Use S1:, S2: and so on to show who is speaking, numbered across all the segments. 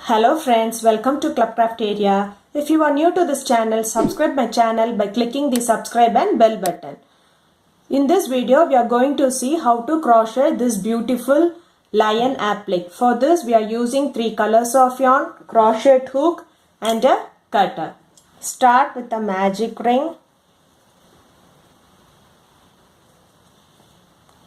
S1: Hello friends, welcome to Crafteria. If you are new to this channel, subscribe my channel by clicking the subscribe and bell button. In this video, we are going to see how to crochet this beautiful lion applique. For this, we are using 3 colors of yarn, crochet hook and a cutter. Start with a magic ring.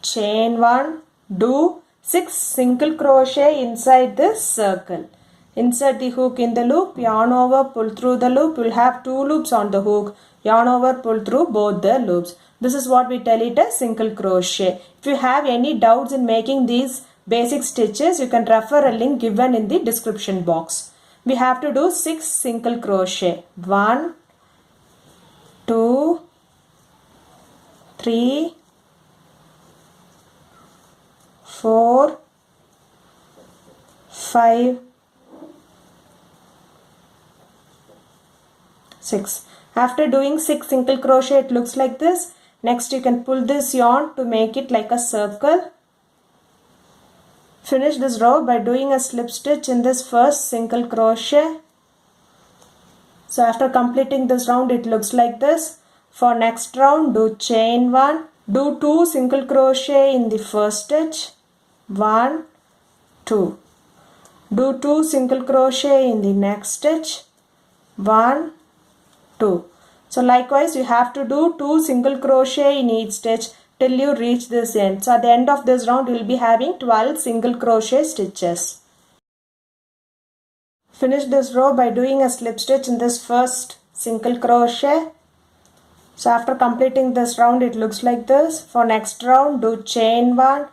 S1: Chain 1. Do 6 single crochet inside this circle. Insert the hook in the loop, yarn over, pull through the loop. You will have 2 loops on the hook, yarn over, pull through both the loops. This is what we tell it as single crochet. If you have any doubts in making these basic stitches, you can refer a link given in the description box. We have to do 6 single crochet. 1, 2, 3, 4, 5, 6. After doing 6 single crochet, it looks like this. Next, you can pull this yarn to make it like a circle. Finish this row by doing a slip stitch in this first single crochet. So after completing this round, it looks like this. For next round, do chain 1. Do 2 single crochet in the first stitch. 1, 2. Do 2 single crochet in the next stitch. 1, 2. So likewise you have to do 2 single crochet in each stitch till you reach this end. So at the end of this round you will be having 12 single crochet stitches. Finish this row by doing a slip stitch in this first single crochet. So after completing this round it looks like this. For next round do chain 1.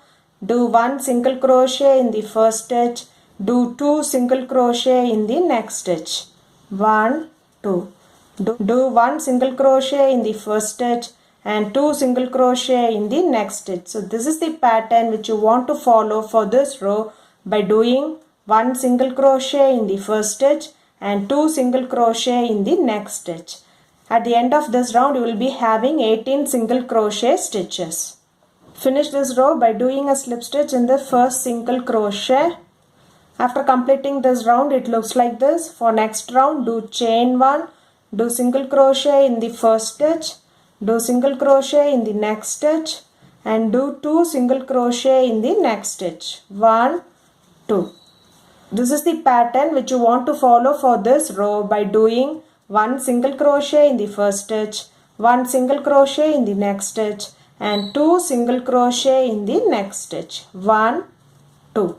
S1: Do 1 single crochet in the first stitch. Do 2 single crochet in the next stitch. 1, 2. Do 1 single crochet in the first stitch and 2 single crochet in the next stitch. So this is the pattern which you want to follow for this row by doing 1 single crochet in the first stitch and 2 single crochet in the next stitch. At the end of this round you will be having 18 single crochet stitches. Finish this row by doing a slip stitch in the first single crochet. After completing this round it looks like this. For next round do chain 1. Do single crochet in the first stitch, do single crochet in the next stitch and do 2 single crochet in the next stitch. 1, 2. This is the pattern which you want to follow for this row by doing 1 single crochet in the first stitch, 1 single crochet in the next stitch and 2 single crochet in the next stitch. 1, 2.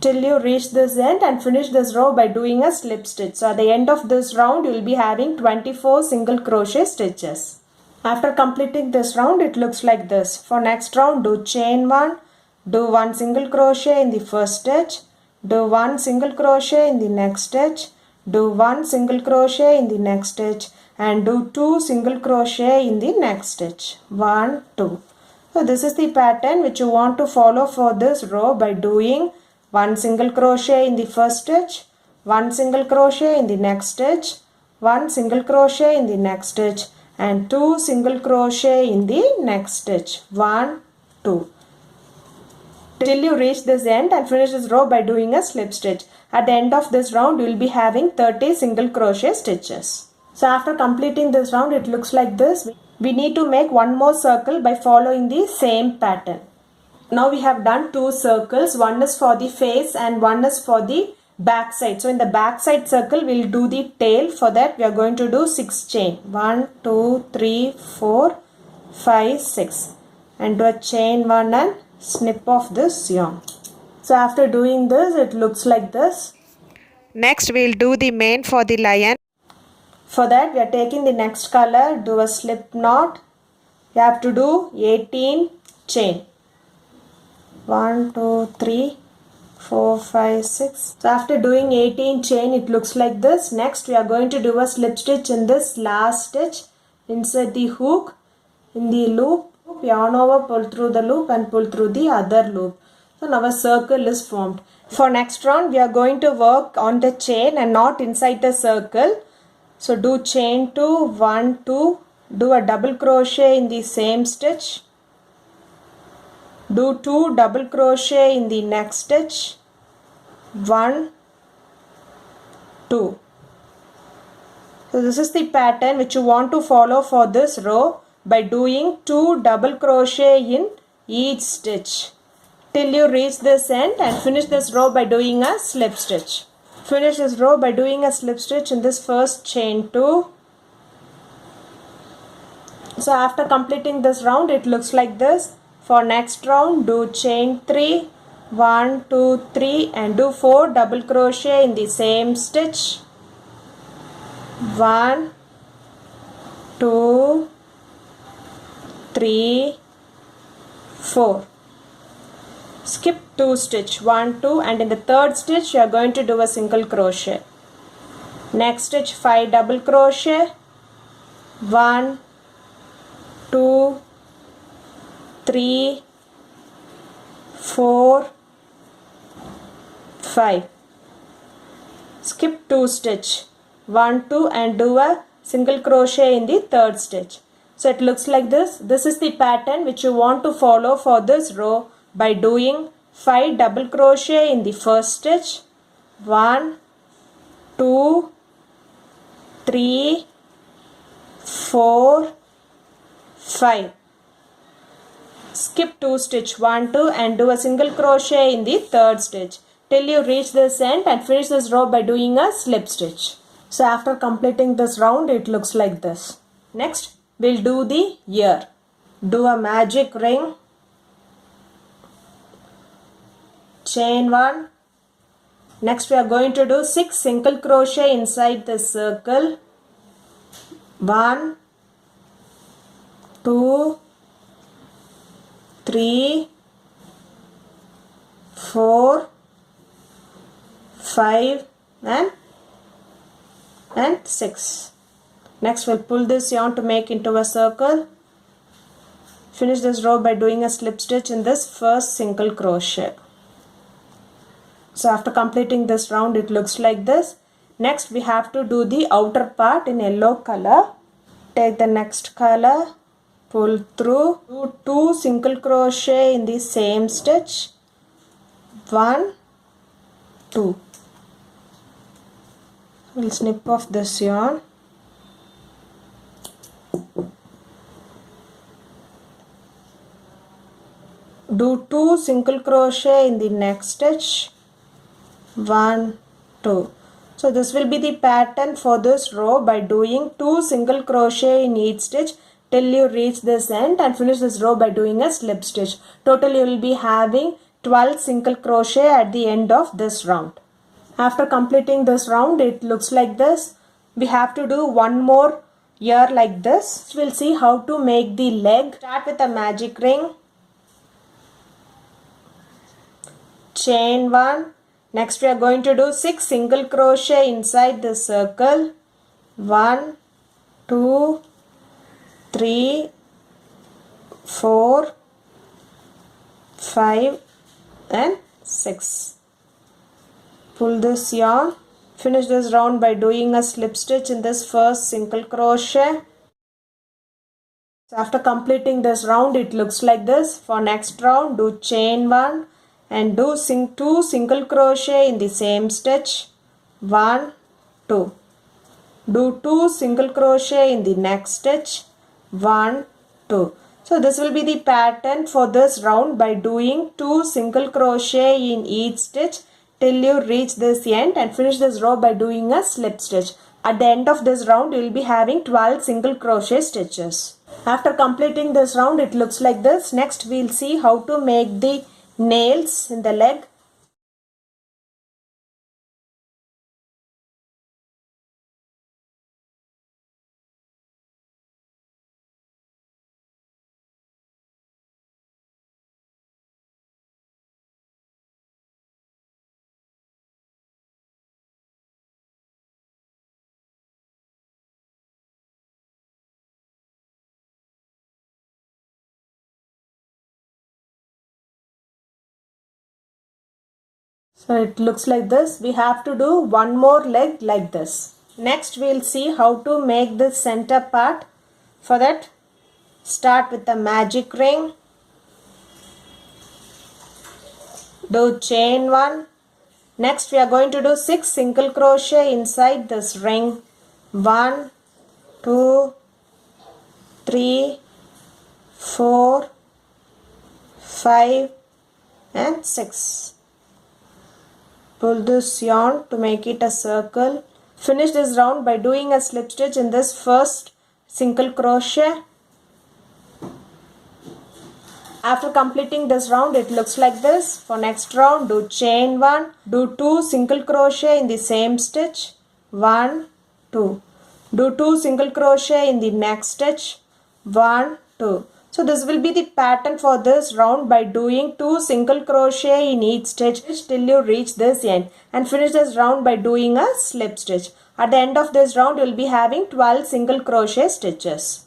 S1: Till you reach this end and finish this row by doing a slip stitch. So at the end of this round you will be having 24 single crochet stitches. After completing this round it looks like this. For next round do chain 1. Do 1 single crochet in the first stitch. Do 1 single crochet in the next stitch. Do 1 single crochet in the next stitch and do 2 single crochet in the next stitch. 1, 2. So this is the pattern which you want to follow for this row by doing 1 single crochet in the first stitch, 1 single crochet in the next stitch, 1 single crochet in the next stitch and 2 single crochet in the next stitch. 1, 2. Till you reach this end and finish this row by doing a slip stitch. At the end of this round you will be having 30 single crochet stitches. So after completing this round it looks like this. We need to make one more circle by following the same pattern. Now we have done 2 circles. One is for the face and one is for the back side. So in the back side circle we will do the tail. For that we are going to do 6 chain. 1, 2, 3, 4, 5, 6. And do a chain 1 and snip off this yarn. So after doing this it looks like this.
S2: Next we will do the mane for the lion.
S1: For that we are taking the next color. Do a slip knot. You have to do 18 chain. 1, 2, 3, 4, 5, 6. So after doing 18 chain it looks like this. Next we are going to do a slip stitch in this last stitch. Insert the hook in the loop, yarn over, pull through the loop and pull through the other loop. So now a circle is formed. For next round we are going to work on the chain and not inside the circle. So do chain 2, 1, 2. Do a double crochet in the same stitch. Do 2 double crochet in the next stitch, 1, 2. So this is the pattern which you want to follow for this row by doing 2 double crochet in each stitch till you reach this end, and finish this row by doing a slip stitch. Finish this row by doing a slip stitch in this first chain 2. So after completing this round, it looks like this. For next round, do chain 3, 1, 2, 3 and do 4 double crochet in the same stitch. 1, 2, 3, 4. Skip 2 stitch, 1, 2, and in the third stitch you are going to do a single crochet. Next stitch 5 double crochet. 1, 2, 3, 4, 5. Skip 2 stitch, 1, 2 and do a single crochet in the third stitch. So it looks like this. This is the pattern which you want to follow for this row by doing 5 double crochet in the first stitch. 1, 2, 3, 4, 5. Skip 2 stitch, 1, 2 and do a single crochet in the third stitch till you reach this end, and finish this row by doing a slip stitch. So after completing this round, it looks like this. Next, we'll do the ear. Do a magic ring, chain 1. Next we are going to do 6 single crochet inside the circle. 1, 2, 3, 4, 5 and 6. Next we'll pull this yarn to make into a circle. Finish this row by doing a slip stitch in this first single crochet. So after completing this round, it looks like this. Next we have to do the outer part in yellow color. Take the next color, pull through, do 2 single crochet in the same stitch. 1, 2. We'll snip off this yarn. Do 2 single crochet in the next stitch. 1, 2. So this will be the pattern for this row by doing 2 single crochet in each stitch till you reach this end, and finish this row by doing a slip stitch. Total you will be having 12 single crochet at the end of this round. After completing this round, it looks like this. We have to do one more ear like this. We'll see how to make the leg. Start with a magic ring, chain 1. Next we are going to do 6 single crochet inside the circle. 1, 2, 3, 4, 5 and 6. Pull this yarn. Finish this round by doing a slip stitch in this first single crochet. So after completing this round, it looks like this. For next round, do chain 1 and do 2 single crochet in the same stitch. 1, 2. Do 2 single crochet in the next stitch. 1, 2. So this will be the pattern for this round by doing 2 single crochet in each stitch till you reach this end, and finish this row by doing a slip stitch. At the end of this round, you will be having 12 single crochet stitches. After completing this round, it looks like this. Next we will see how to make the nails in the leg. So it looks like this. We have to do one more leg like this. Next we will see how to make the center part. For that, start with the magic ring. Do chain 1, Next we are going to do 6 single crochet inside this ring. 1, 2, 3, 4, 5 and 6. Pull this yarn to make it a circle. Finish this round by doing a slip stitch in this first single crochet. After completing this round, it looks like this. For next round, do chain 1, do 2 single crochet in the same stitch. 1, 2. Do 2 single crochet in the next stitch. 1, 2. So this will be the pattern for this round by doing 2 single crochet in each stitch till you reach this end, and finish this round by doing a slip stitch. At the end of this round, you will be having 12 single crochet stitches.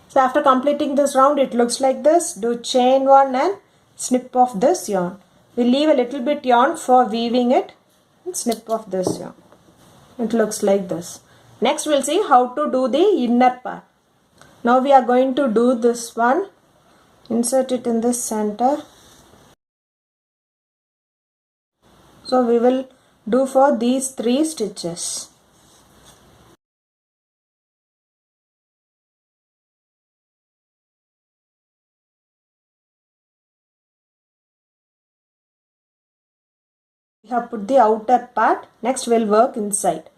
S1: So after completing this round, it looks like this. Do chain 1 and snip off this yarn. We leave a little bit yarn for weaving it and snip off this yarn. It looks like this. Next we'll see how to do the inner part. Now we are going to do this one. Insert it in this center. So we will do for these 3 stitches. We have put the outer part. Next we'll work inside.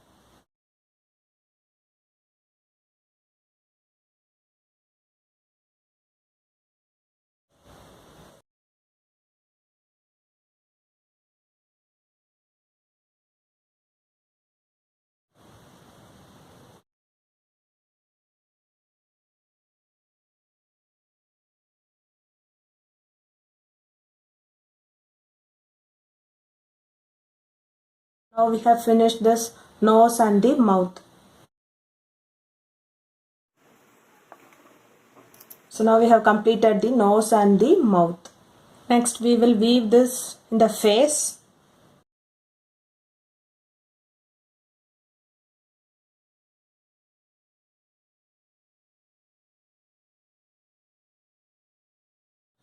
S1: Now we have finished this nose and the mouth. So now we have completed the nose and the mouth. Next we will weave this in the face.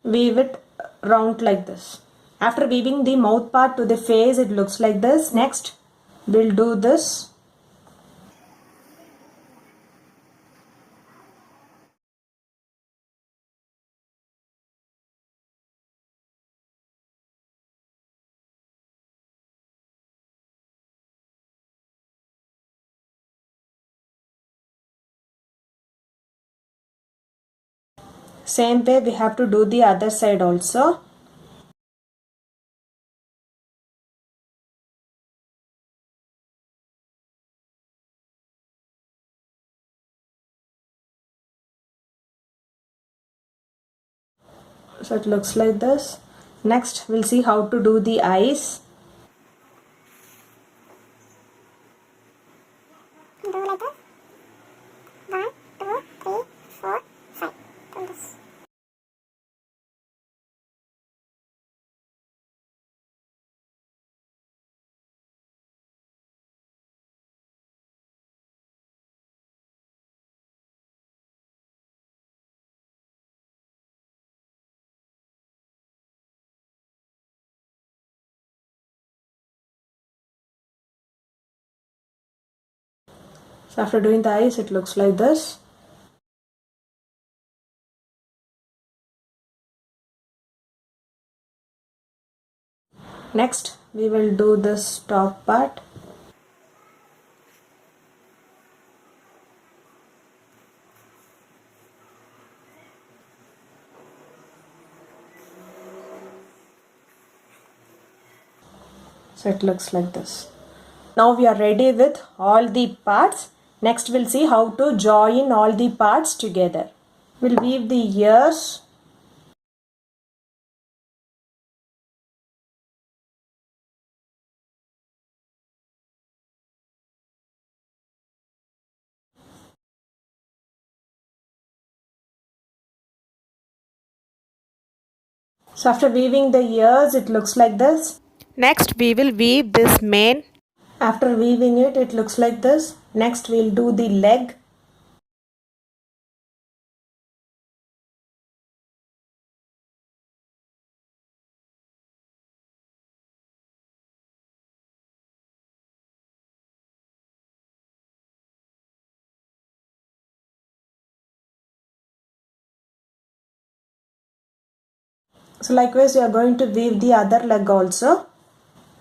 S1: Weave it round like this. After weaving the mouth part to the face, it looks like this. Next we'll do this. Same way we have to do the other side also. So it looks like this. Next we'll see how to do the eyes.
S3: Do like this. 1, 2, 3, 4, 5. Do this.
S1: So after doing the eyes, it looks like this. Next we will do this top part. So it looks like this. Now we are ready with all the parts. Next we'll see how to join all the parts together. We'll weave the ears. So after weaving the ears, it looks like this.
S2: Next we will weave this mane.
S1: After weaving it, it looks like this. Next we'll do the leg. So likewise we are going to weave the other leg also.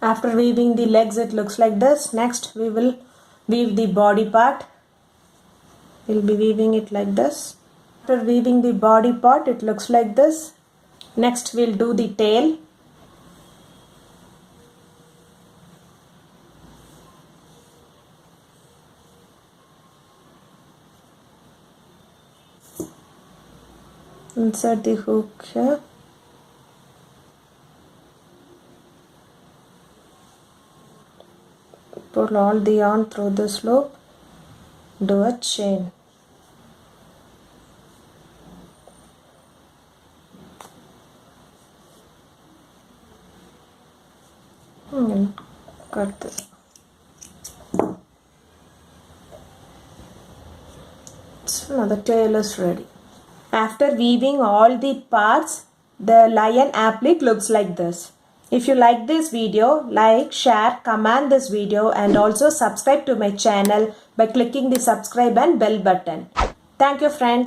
S1: After weaving the legs it looks like this. Next we will weave the body part. We'll be weaving it like this. After weaving the body part it looks like this. Next we'll do the tail. Insert the hook here. Pull all the yarn through this loop. Do a chain. And cut this. So now the tail is ready. After weaving all the parts, the lion applique looks like this. If you like this video, like, share, comment this video and also subscribe to my channel by clicking the subscribe and bell button. Thank you friends.